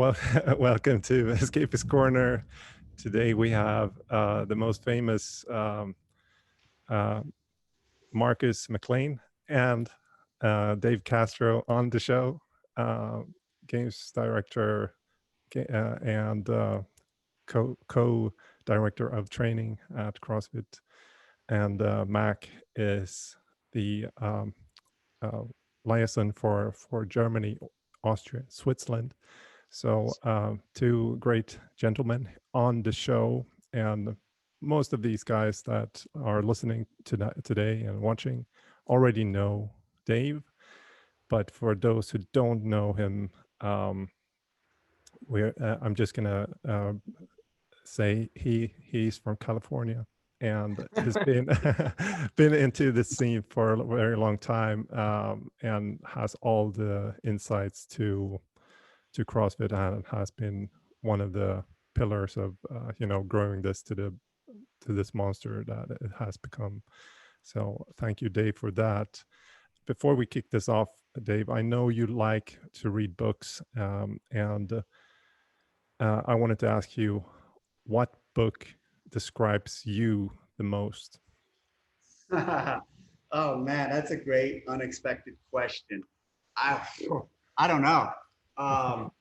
Well, welcome to Escapist Corner. Today we have the most famous uh, Marcus McLean and Dave Castro on the show, uh, games director and co-director of training at CrossFit. And Mac is the uh, liaison for Germany, Austria, Switzerland. So two great gentlemen on the show, and most of these guys that are listening to today and watching already know Dave. But for those who don't know him, I'm just gonna say he's from California and has been been into the scene for a very long time, and has all the insights to CrossFit, and has been one of the pillars of growing this to this monster that it has become. So thank you, Dave, for that. Before we kick this off, Dave, I know you like to read books, and I wanted to ask you, what book describes you the most? Oh man, that's a great unexpected question. I I don't know. Um,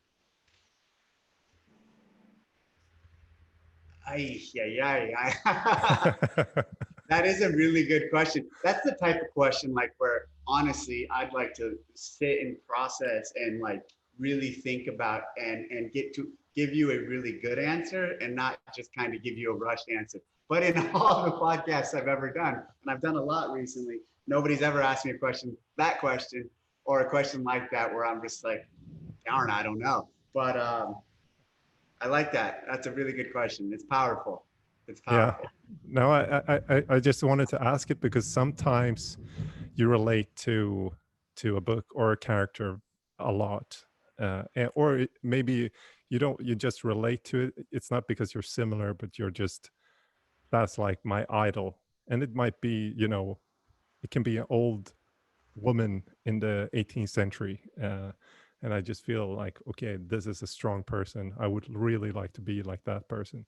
I that is a really good question. That's the type of question like where honestly I'd like to sit and process and like really think about and get to give you a really good answer and not just kind of give you a rushed answer. But in all the podcasts I've ever done, and I've done a lot recently, nobody's ever asked me a question, that question, or a question like that where I'm just like, darn, I don't know. But I like that. That's a really good question. It's powerful. It's Yeah. powerful. No, I just wanted to ask it because sometimes you relate to a book or a character a lot, or maybe you don't. You just relate to it. It's not because you're similar, but you're just, that's like my idol, and it might be, it can be an old woman in the 18th century, and I just feel like, okay, this is a strong person. I would really like to be like that person.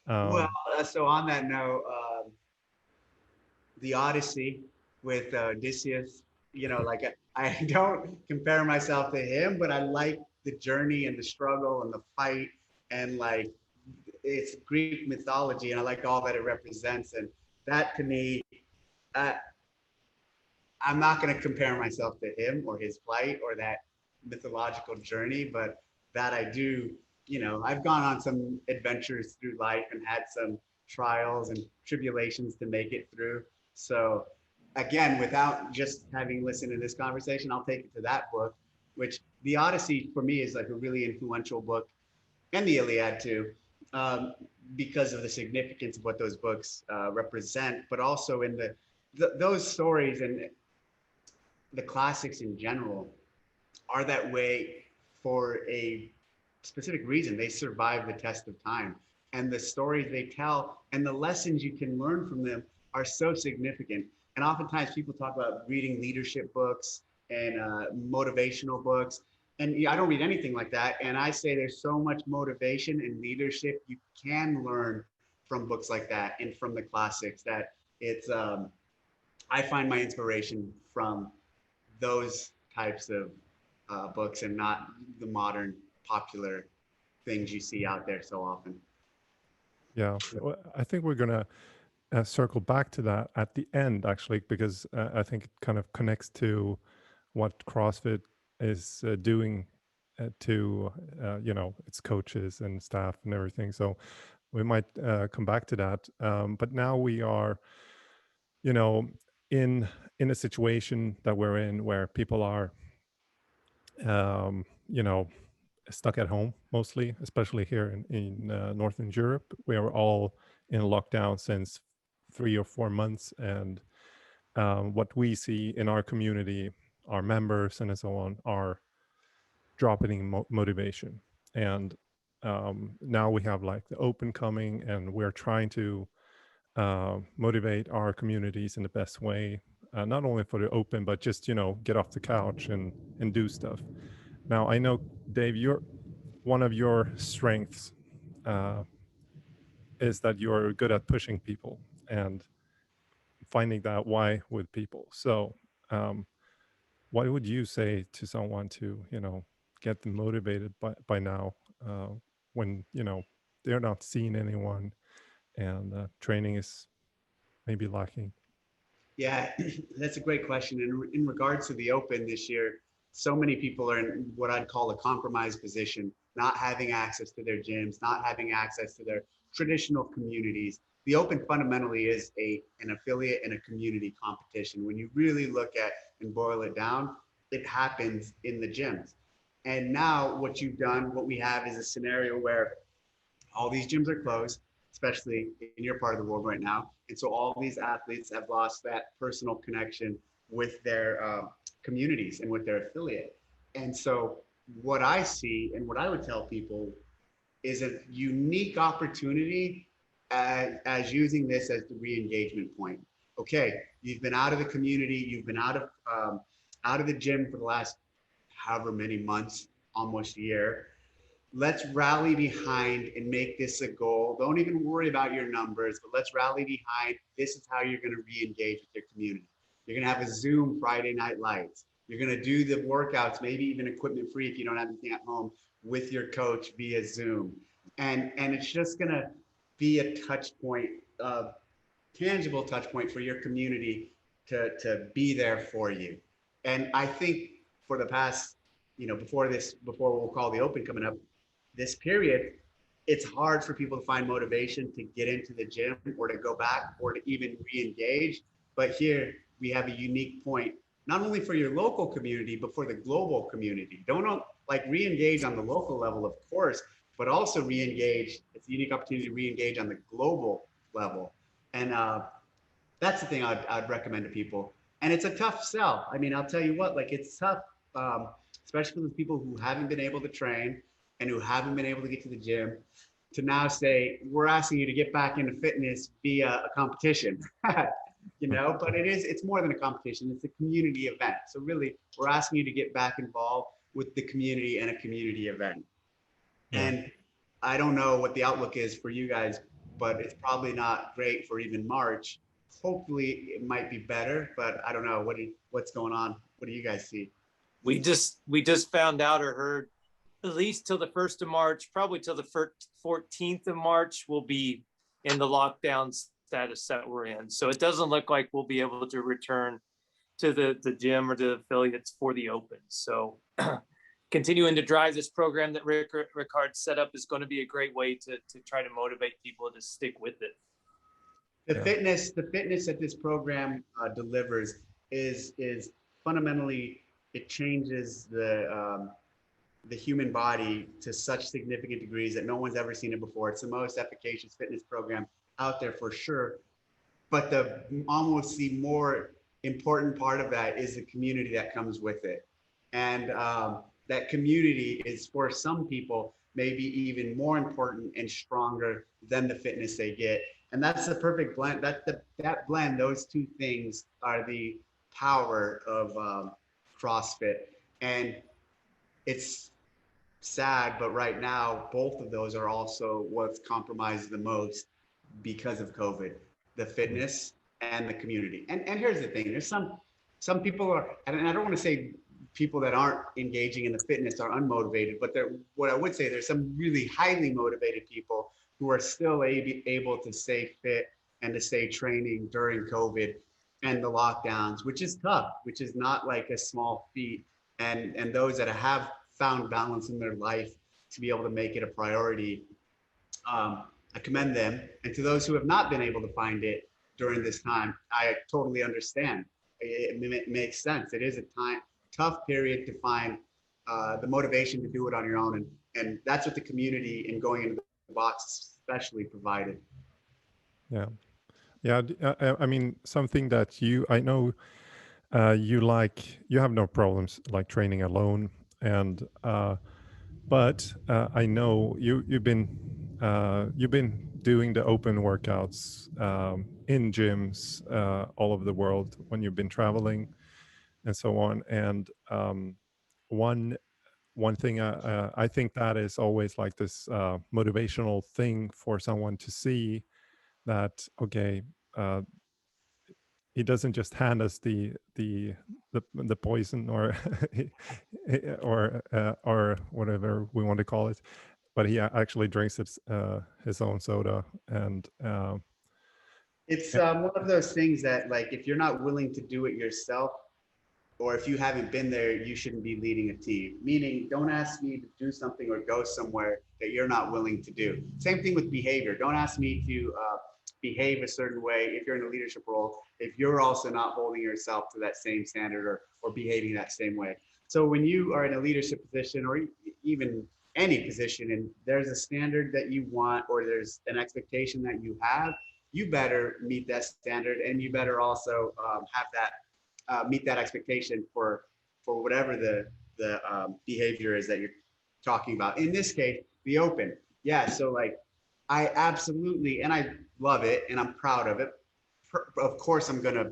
Well, Um, so on that note, the Odyssey with Odysseus, like I don't compare myself to him, but I like the journey and the struggle and the fight and like it's Greek mythology and I like all that it represents. And that to me, uh, I'm not going to compare myself to him or his plight or that mythological journey, but that I do, I've gone on some adventures through life and had some trials and tribulations to make it through. So, again, without just having listened to this conversation, I'll take it to that book, which the Odyssey for me is like a really influential book, and the Iliad too, um, because of the significance of what those books represent, but also in those stories and the classics in general are that way for a specific reason. They survive the test of time. And the stories they tell and the lessons you can learn from them are so significant. And oftentimes people talk about reading leadership books and motivational books. And I don't read anything like that. And I say there's so much motivation and leadership you can learn from books like that and from the classics that it's, I find my inspiration from those types of books and not the modern popular things you see out there so often. yeah, well, I think we're gonna circle back to that at the end, actually, because I think it kind of connects to what CrossFit is doing to its coaches and staff and everything. So we might come back to that. But now we are, you know, in a situation that we're in where people are, um, you know, stuck at home mostly, especially here in Northern Europe. We are all in lockdown since 3 or 4 months, and what we see in our community, our members and so on, are dropping in motivation. And now we have like the Open coming, and we're trying to motivate our communities in the best way, not only for the Open, but just get off the couch and do stuff. Now I know, Dave, one of your strengths uh, is that you're good at pushing people and finding that why with people. So, what would you say to someone to, get them motivated by now, when, they're not seeing anyone and training is maybe lacking? Yeah, that's a great question. And in regards to the Open this year, so many people are in what I'd call a compromised position, not having access to their gyms, not having access to their traditional communities. The Open fundamentally is an affiliate and a community competition. When you really look at and boil it down, it happens in the gyms. And now what you've done, what we have is a scenario where all these gyms are closed, especially in your part of the world right now. And so all these athletes have lost that personal connection with their communities and with their affiliate. And so what I see and what I would tell people is a unique opportunity as using this as the re-engagement point. Okay, you've been out of the community, you've been out of the gym for the last however many months, almost a year. Let's rally behind and make this a goal. Don't even worry about your numbers, but let's rally behind. This is how you're going to re-engage with your community. You're going to have a Zoom Friday Night Lights. You're going to do the workouts, maybe even equipment free if you don't have anything at home, with your coach via Zoom. And it's just going to be a touch point, tangible touch point for your community to be there for you. And I think for the past, before we'll call the Open coming up, this period, it's hard for people to find motivation to get into the gym or to go back or to even re-engage. But here we have a unique point, not only for your local community, but for the global community. Don't like re-engage on the local level, of course, but also re-engage. It's a unique opportunity to re-engage on the global level. And that's the thing I'd recommend to people. And it's a tough sell. I mean, I'll tell you what, like it's tough, especially for the people who haven't been able to train and who haven't been able to get to the gym, to now say, we're asking you to get back into fitness via a competition. But it's more than a competition, it's a community event. So really, we're asking you to get back involved with the community and a community event. Yeah. And I don't know what the outlook is for you guys, but it's probably not great for even March. Hopefully it might be better, but I don't know. What's going on? What do you guys see? We just found out or heard at least till the 1st of March, probably till the 14th of March, we'll be in the lockdown status that we're in. So it doesn't look like we'll be able to return to the gym or the affiliates for the Open. So continuing to drive this program that Rickard set up is going to be a great way to try to motivate people to stick with it. The fitness that this program delivers is fundamentally, it changes the human body to such significant degrees that no one's ever seen it before. It's the most efficacious fitness program out there for sure. But almost the more important part of that is the community that comes with it. And that community is, for some people, maybe even more important and stronger than the fitness they get. And that's the perfect blend. That blend, those two things are the power of CrossFit. And it's sad, but right now, both of those are also what's compromised the most because of COVID, the fitness and the community. And here's the thing, there's some people are, and I don't want to say people that aren't engaging in the fitness are unmotivated, but what I would say, there's some really highly motivated people who are still able to stay fit and to stay training during COVID and the lockdowns, which is tough, which is not like a small feat. And those that have found balance in their life to be able to make it a priority, I commend them. And to those who have not been able to find it during this time, I totally understand. It makes sense. It is a tough period to find the motivation to do it on your own. And that's what the community and going into the box especially provided. Yeah. Yeah. I mean, something that I know you have no problems like training alone. And, but I know you've been doing the open workouts in gyms all over the world when you've been traveling and so on. And one one thing I think that is always like this motivational thing for someone to see that, okay, he doesn't just hand us the poison or or whatever we want to call it, but he actually drinks his own soda. And It's one of those things that, like, if you're not willing to do it yourself, or if you haven't been there, you shouldn't be leading a team. Meaning, don't ask me to do something or go somewhere that you're not willing to do. Same thing with behavior. Don't ask me to behave a certain way if you're in a leadership role, if you're also not holding yourself to that same standard, or behaving that same way. So when you are in a leadership position, or even any position, and there's a standard that you want, or there's an expectation that you have, you better meet that standard, and you better also have that meet that expectation for whatever the behavior is that you're talking about. In this case, the open. Yeah, so like I absolutely, and I love it, and I'm proud of it. Of course, I'm gonna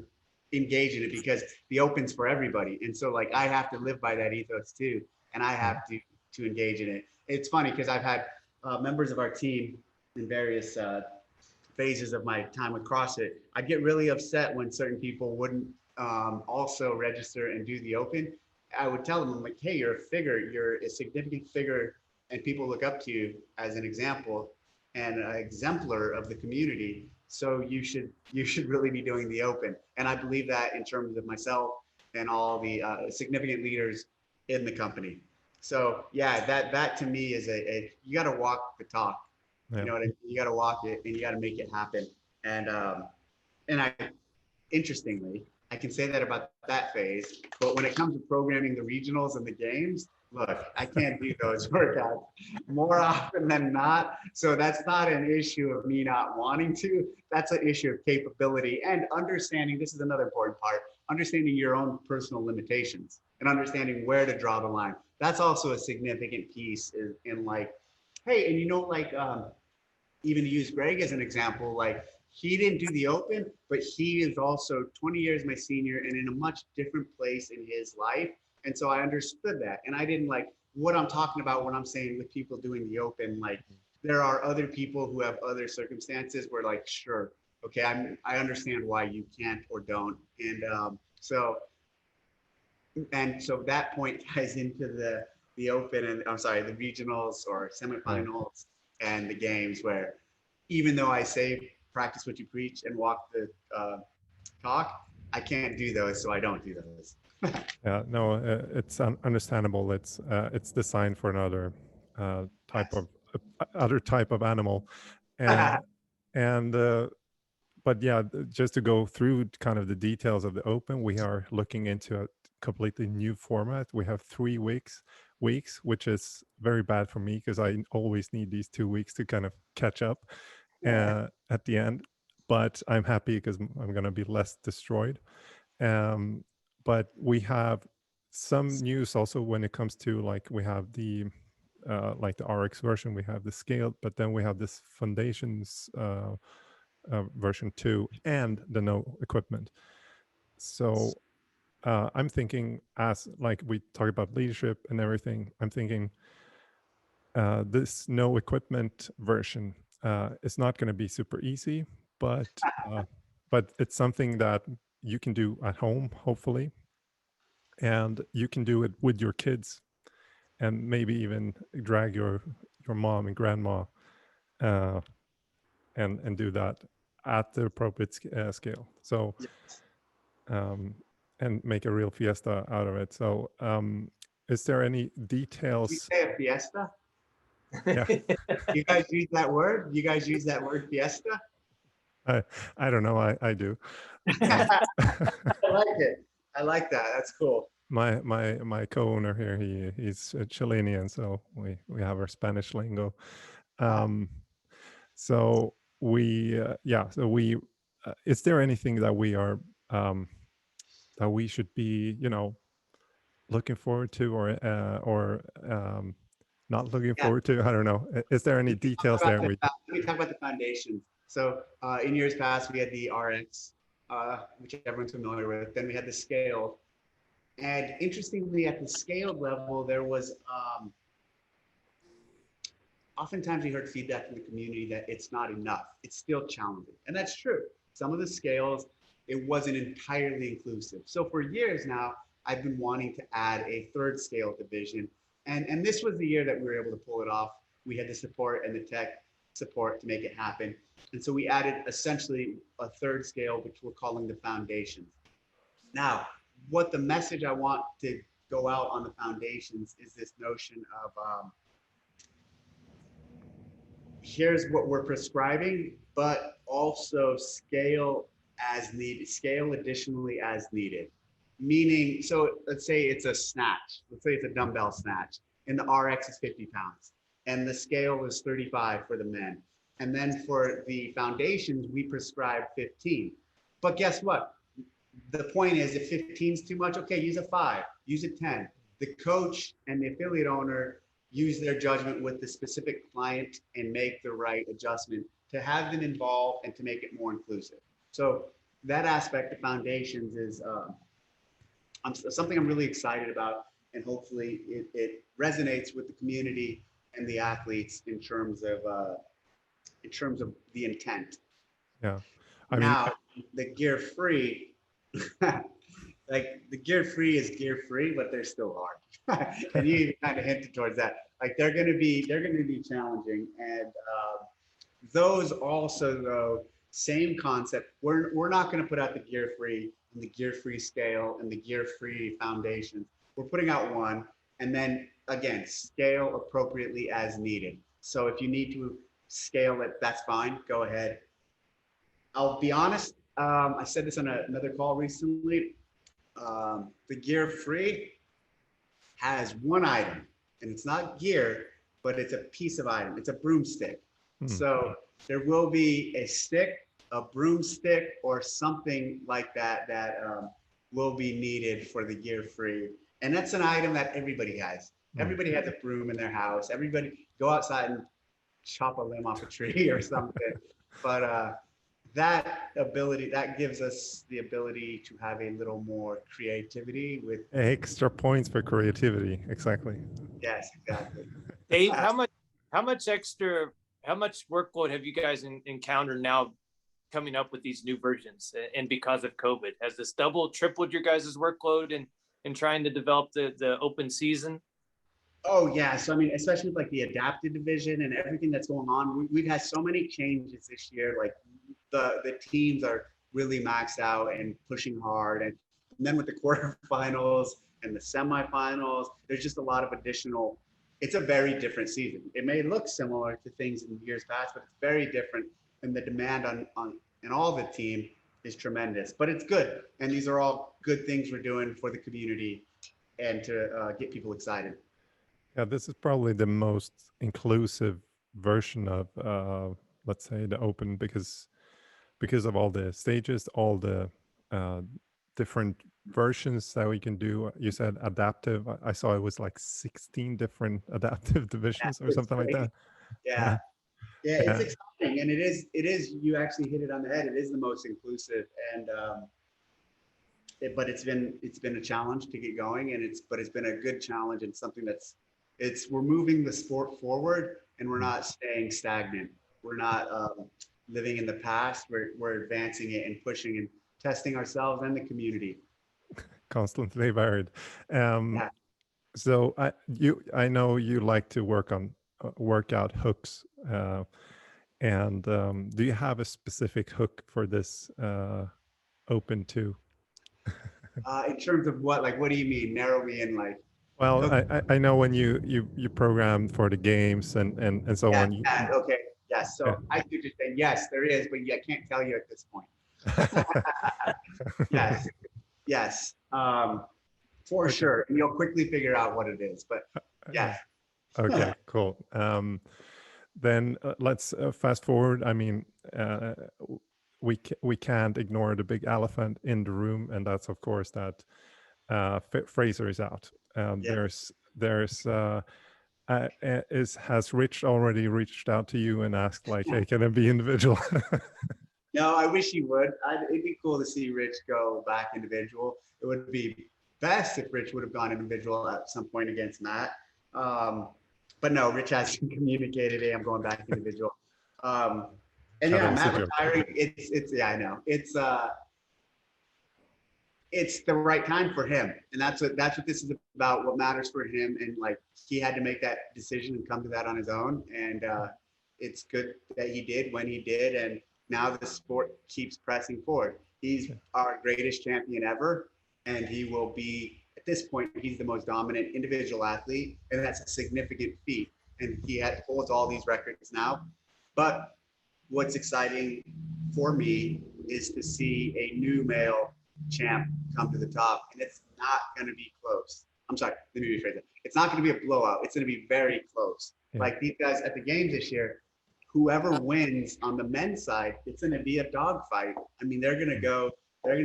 engage in it because the open's for everybody, and so like I have to live by that ethos too, and I have to engage in it. It's funny because I've had members of our team in various phases of my time with CrossFit. I get really upset when certain people wouldn't also register and do the open. I would tell them, I'm like, hey, you're a figure, you're a significant figure, and people look up to you as an example and an exemplar of the community. So you should really be doing the open. And I believe that in terms of myself and all the significant leaders in the company. So yeah, that to me is you got to walk the talk. Yeah. You know what I mean? You got to walk it, and you got to make it happen. And interestingly, I can say that about that phase, but when it comes to programming the regionals and the games, look, I can't do those workouts more often than not. So that's not an issue of me not wanting to. That's an issue of capability and understanding. This is another important part, understanding your own personal limitations and understanding where to draw the line. That's also a significant piece in like, hey, and like, even to use Greg as an example, like he didn't do the open, but he is also 20 years my senior and in a much different place in his life. And so I understood that. And I didn't like what I'm talking about when I'm saying with people doing the open, like there are other people who have other circumstances where like, sure, okay, I understand why you can't or don't. And so that point ties into the open and I'm sorry, the regionals or semifinals and the games where even though I say practice what you preach and walk the talk, I can't do those, so I don't do those. Yeah, no, it's understandable. It's designed for another type of animal, and but yeah, just to go through kind of the details of the open, we are looking into a completely new format. We have 3 weeks, which is very bad for me because I always need these 2 weeks to kind of catch up at the end. But I'm happy because I'm going to be less destroyed. But we have some news also when it comes to like we have the like the RX version, we have the scaled, but then we have this foundations version 2 and the no equipment. So I'm thinking, as like we talk about leadership and everything, I'm thinking this no equipment version is not going to be super easy, but it's something that you can do at home, hopefully, and you can do it with your kids, and maybe even drag your mom and grandma and do that at the appropriate scale. So and make a real fiesta out of it. So is there any details? Did you say a fiesta? Yeah. You guys use that word? You guys use that word fiesta? I don't know. I do. I like it. I like that. That's cool. My co-owner here, he's a Chilean, so we have our Spanish lingo. So we is there anything that we are that we should be looking forward to or not looking forward to? I don't know. Is there any details there? Let me talk about the foundations. So in years past, we had the RX, which everyone's familiar with. Then we had the scale. And interestingly, at the scaled level, there was oftentimes we heard feedback from the community that it's not enough. It's still challenging. And that's true. Some of the scales, it wasn't entirely inclusive. So for years now, I've been wanting to add a third scale division. And this was the year that we were able to pull it off. We had the support and the tech support to make it happen. And so we added essentially a third scale, which we're calling the foundations. Now, what the message I want to go out on the foundations is this notion of here's what we're prescribing, but also scale as needed, scale additionally as needed. Meaning, so let's say it's a snatch, let's say it's a dumbbell snatch, and the RX is 50 pounds, and the scale is 35 for the men. And then for the foundations, we prescribe 15. But guess what? The point is, if 15 is too much, okay, use a 5, use a 10. The coach and the affiliate owner use their judgment with the specific client and make the right adjustment to have them involved and to make it more inclusive. So that aspect of foundations is something I'm really excited about, and hopefully it resonates with the community and the athletes in terms of the intent. Yeah, Now, the gear free, like the gear free is gear free, but they're still hard. And you even kind of hinted towards that. Like they're going to be challenging, and those also though same concept. We're not going to put out the gear free and the gear free scale and the gear free foundations. We're putting out one, and then again scale appropriately as needed. So if you need to scale it, that's fine. Go ahead. I'll be honest. I said this on another call recently. The gear free has one item, and it's not gear, but it's a piece of item. It's a broomstick. So there will be a stick, a broomstick, or something like that that will be needed for the gear free. And that's an item that everybody has. Everybody has a broom in their house. Everybody go outside and chop a limb off a tree or something. But that ability, that gives us the ability to have a little more creativity with extra points for creativity. Exactly. Yes, exactly. Dave, how much workload have you guys encountered now coming up with these new versions? And because of COVID, has this doubled, tripled your guys' workload in trying to develop the open season? Oh yeah, so I mean, especially with like the adapted division and everything that's going on, we've had so many changes this year. Like the teams are really maxed out and pushing hard, and then with the quarterfinals and the semifinals, there's just a lot of additional. It's a very different season. It may look similar to things in years past, but it's very different, and the demand on all the team is tremendous. But it's good, and these are all good things we're doing for the community and to get people excited. Yeah, this is probably the most inclusive version of, let's say, the Open, because of all the stages, all the different versions that we can do. You said adaptive. I saw it was like 16 different adaptive divisions or something like that. Yeah, it's exciting, and it is. You actually hit it on the head. It is the most inclusive, and but it's been a challenge to get going, and it's been a good challenge, and something we're moving the sport forward, and we're not staying stagnant. We're not living in the past. We're advancing it and pushing and testing ourselves and the community. Constantly varied. So I know you like to work on workout hooks, and do you have a specific hook for this Open too? In terms of what, like, what do you mean? Narrow me in, like. Well, I know when you program for the games and so on. Okay. Yes. So I do just say yes, there is, but I can't tell you at this point. Yes. For sure. And you'll quickly figure out what it is, but yes. Okay, cool. Then let's fast forward. I mean, we can't ignore the big elephant in the room, and that's of course that Fraser is out. Has Rich already reached out to you and asked, like, hey, can it be individual? No, I wish he would. It'd be cool to see Rich go back individual. It would be best if Rich would have gone individual at some point against Matt. But no, Rich hasn't communicated, hey, I'm going back individual. And That yeah, was a Matt joke. retiring, yeah, I know. It's the right time for him. And that's what this is about, what matters for him. And like, he had to make that decision and come to that on his own. And it's good that he did when he did. And now the sport keeps pressing forward. He's our greatest champion ever. And he will be, at this point, he's the most dominant individual athlete. And that's a significant feat. And he holds all these records now. But what's exciting for me is to see a new male champ come to the top, and it's not going to be close. I'm sorry, let me rephrase it. It's not going to be a blowout. It's going to be very close. Yeah. Like these guys at the games this year, whoever wins on the men's side, it's going to be a dogfight. I mean, they're going to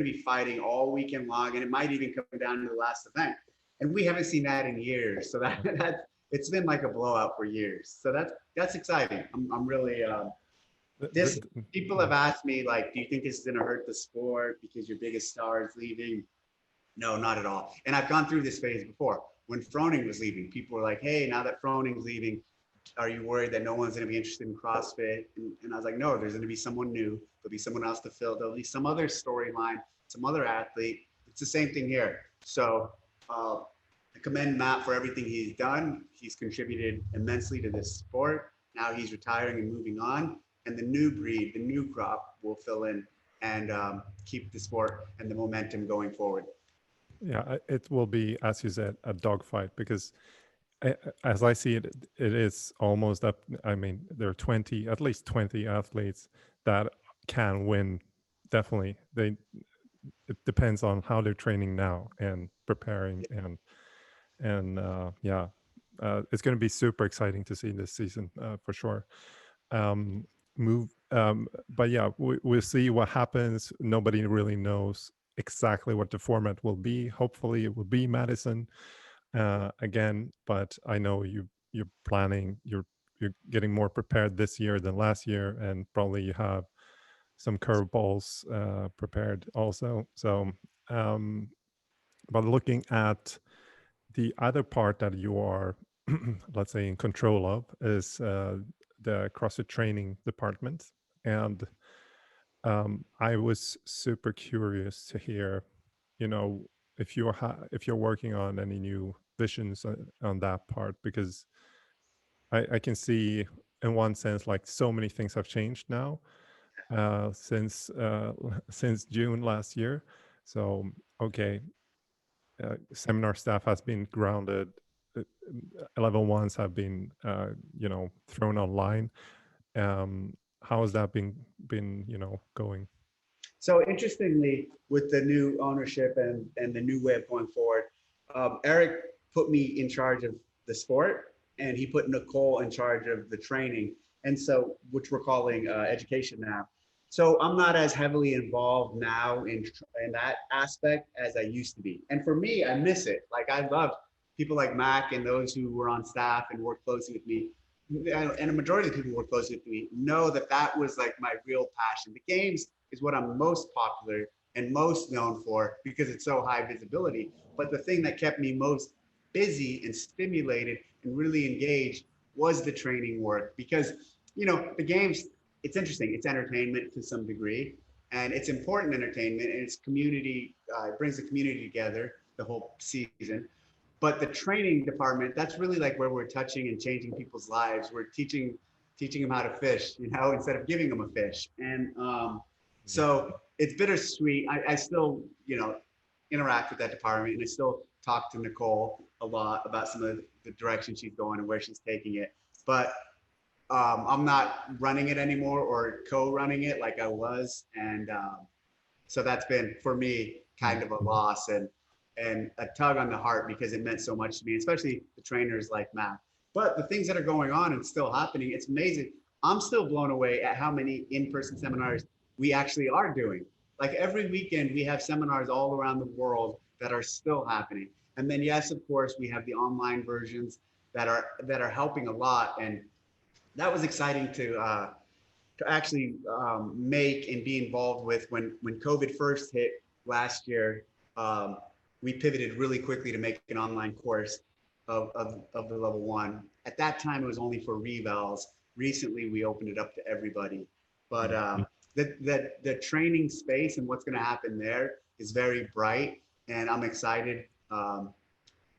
be fighting all weekend long, and it might even come down to the last event. And we haven't seen that in years. So that it's been like a blowout for years. So that's exciting. I'm really people have asked me, like, do you think this is going to hurt the sport because your biggest star is leaving? No, not at all. And I've gone through this phase before. When Froning was leaving, people were like, hey, now that Froning's leaving, are you worried that no one's going to be interested in CrossFit? And I was like, no, there's going to be someone new. There'll be someone else to fill. There'll be some other storyline, some other athlete. It's the same thing here. So I commend Matt for everything he's done. He's contributed immensely to this sport. Now he's retiring and moving on. And the new breed, the new crop will fill in and keep the sport and the momentum going forward. Yeah, it will be, as you said, a dogfight because as I see it, it is almost up. I mean, there are at least 20 athletes that can win. Definitely. It depends on how they're training now and preparing it's going to be super exciting to see this season for sure. But yeah, we'll see what happens. Nobody really knows exactly what the format will be. Hopefully it will be Madison again, but I know you're planning, you're getting more prepared this year than last year, and probably you have some curveballs prepared also. So but looking at the other part that you are let's say in control of is the CrossFit training department. And I was super curious to hear, if you're working on any new visions on that part, because I can see in one sense, like so many things have changed now since June last year. So, okay, seminar staff has been grounded. Level ones have been, thrown online. How has that been going? So interestingly, with the new ownership and the new way of going forward, Eric put me in charge of the sport, and he put Nicole in charge of the training, and so which we're calling education now. So I'm not as heavily involved now in that aspect as I used to be. And for me, I miss it. Like, I love people like Mac and those who were on staff and worked closely with me. And a majority of the people who work closely with me know that was like my real passion. The games is what I'm most popular and most known for because it's so high visibility. But the thing that kept me most busy and stimulated and really engaged was the training work, because, the games, it's interesting. It's entertainment to some degree, and it's important entertainment, and it's community. It brings the community together the whole season. But the training department, that's really like where we're touching and changing people's lives. We're teaching them how to fish, instead of giving them a fish. And so it's bittersweet. I still, interact with that department, and I still talk to Nicole a lot about some of the direction she's going and where she's taking it. But I'm not running it anymore or co-running it like I was. And so that's been, for me, kind of a loss and a tug on the heart, because it meant so much to me, especially the trainers like Matt. But the things that are going on and still happening, it's amazing. I'm still blown away at how many in-person seminars we actually are doing. Like, every weekend we have seminars all around the world that are still happening. And then, yes, of course, we have the online versions that are helping a lot. And that was exciting to actually make and be involved with when COVID first hit last year. we pivoted really quickly to make an online course of the level 1. At that time, it was only for revals. Recently, we opened it up to everybody. But the training space and what's going to happen there is very bright, and I'm excited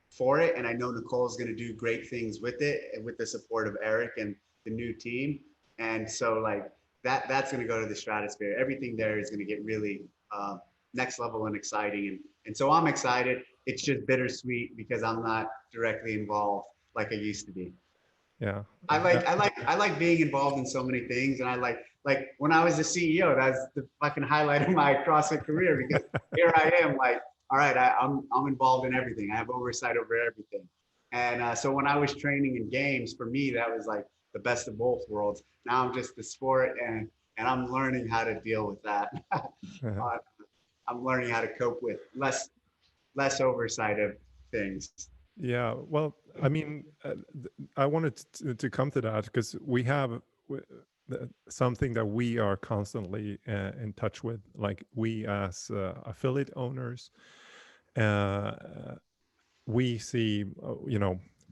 for it. And I know Nicole's going to do great things with it, and with the support of Eric and the new team. And so like that's going to go to the stratosphere. Everything there is going to get really next level and exciting. And so I'm excited. It's just bittersweet because I'm not directly involved like I used to be. Yeah. I like being involved in so many things, and I like when I was the CEO, that's the fucking highlight of my CrossFit career, because here I am, like, all right, I'm involved in everything. I have oversight over everything. And so when I was training in games, for me, that was like the best of both worlds. Now I'm just the sport, and I'm learning how to deal with that. I'm learning how to cope with less oversight of things. Yeah, well, I mean, I wanted to come to that because we have something that we are constantly in touch with, like we as affiliate owners, we see,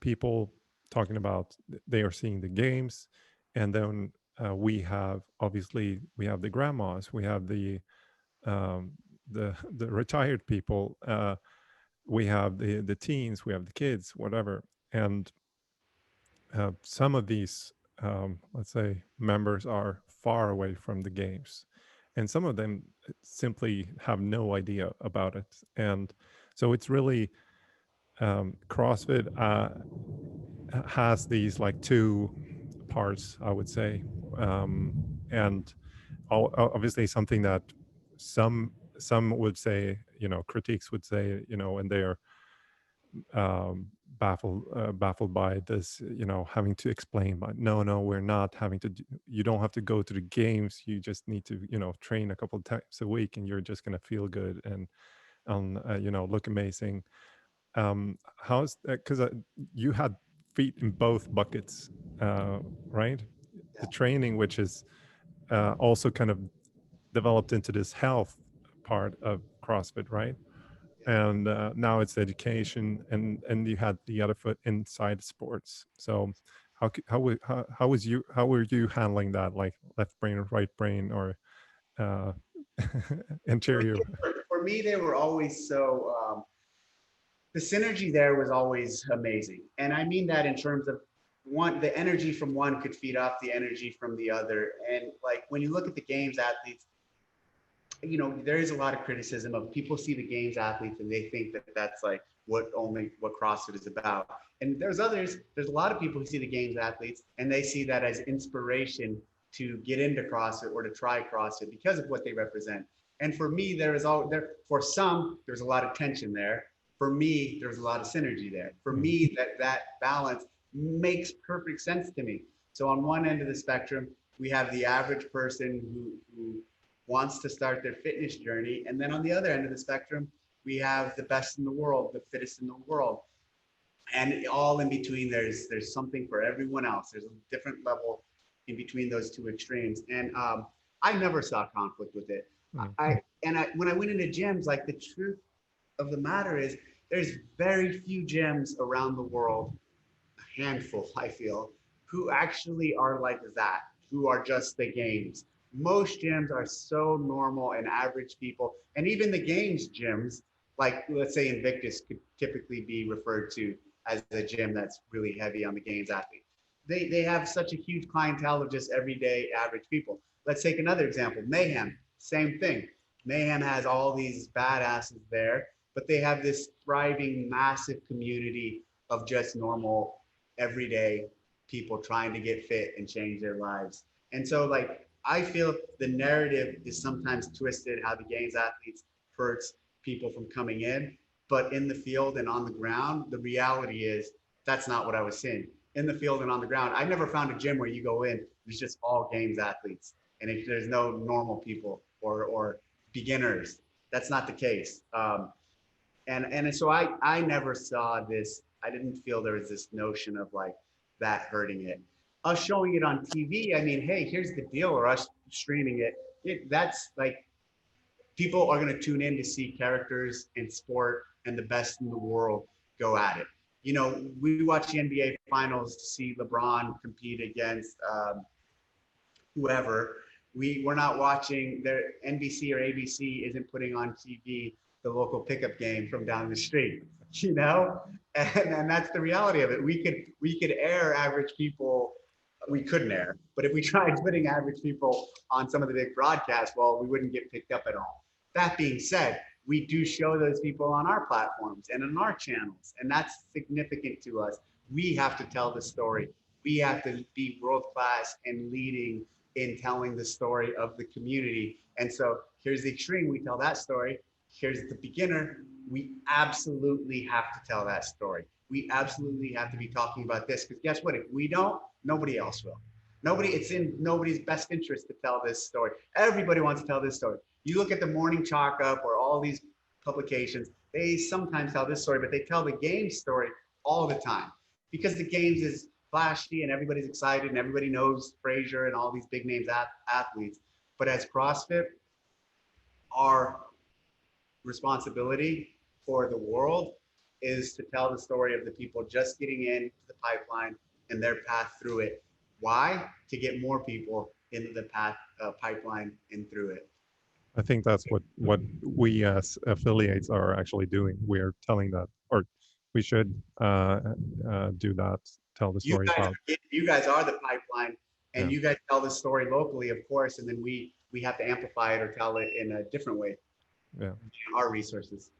people talking about they are seeing the games, and then we have the grandmas, we have the retired people. We have the teens, we have the kids, whatever. And some of these, let's say, members are far away from the games. And some of them simply have no idea about it. And so it's really, CrossFit has these like two parts, I would say. And obviously something that some would say, critiques would say, and they're baffled by this, having to explain, but no, we're not having to you don't have to go to the games, you just need to train a couple of times a week, and you're just going to feel good and look amazing. How's that? Because you had feet in both buckets, right? The training, which is also kind of developed into this health part of CrossFit, right? And now it's education, and you had the other foot inside sports. So how were you handling that, like left brain or right brain, or interior? For me, they were always so the synergy there was always amazing. And I mean that in terms of the energy from one could feed off the energy from the other. And like when you look at the games athletes, there is a lot of criticism of people see the games athletes and they think that that's like what CrossFit is about. And there's a lot of people who see the games athletes and they see that as inspiration to get into CrossFit or to try CrossFit because of what they represent. And for me, for some, there's a lot of tension there. For me, there's a lot of synergy there. For me, that balance makes perfect sense to me. So on one end of the spectrum, we have the average person who wants to start their fitness journey. And then on the other end of the spectrum, we have the best in the world, the fittest in the world. And all in between, there's something for everyone else. There's a different level in between those two extremes. And I never saw conflict with it. When I went into gyms, like the truth of the matter is there's very few gyms around the world, a handful, I feel, who actually are like that, who are just the games. Most gyms are so normal and average people. And even the games gyms, like let's say Invictus could typically be referred to as a gym that's really heavy on the games athlete. They have such a huge clientele of just everyday average people. Let's take another example, Mayhem, same thing. Mayhem has all these badasses there, but they have this thriving, massive community of just normal, everyday people trying to get fit and change their lives. And so like, I feel the narrative is sometimes twisted how the games athletes hurts people from coming in, but in the field and on the ground, the reality is that's not what I was seeing. In the field and on the ground, I never found a gym where you go in, there's just all games athletes, and if there's no normal people or beginners. That's not the case. And so I never saw this. I didn't feel there was this notion of like that hurting it. Us showing it on TV, I mean, hey, here's the deal, or us streaming it, that's like, people are going to tune in to see characters and sport and the best in the world go at it. You know, we watch the NBA finals to see LeBron compete against whoever. We're not watching their NBC or ABC isn't putting on TV the local pickup game from down the street, you know? And that's the reality of it. We could air average people. We couldn't air, but if we tried putting average people on some of the big broadcasts, well, we wouldn't get picked up at all. That being said, we do show those people on our platforms and on our channels, and that's significant to us. We have to tell the story. We have to be world-class and leading in telling the story of the community. And so here's the extreme, we tell that story. Here's the beginner, we absolutely have to tell that story. We absolutely have to be talking about this, because guess what? If we don't, nobody else will. It's in nobody's best interest to tell this story. Everybody wants to tell this story. You look at the Morning Chalk Up or all these publications, they sometimes tell this story, but they tell the game story all the time, because the games is flashy and everybody's excited and everybody knows Frazier and all these big names athletes. But as CrossFit, our responsibility for the world is to tell the story of the people just getting into the pipeline and their path through it. Why? To get more people into the pipeline and through it. I think that's what we as affiliates are actually doing. We're telling that, or we should do that, tell the story about. You guys are the pipeline, and you guys tell the story locally, of course, and then we have to amplify it or tell it in a different way. Yeah. Our resources.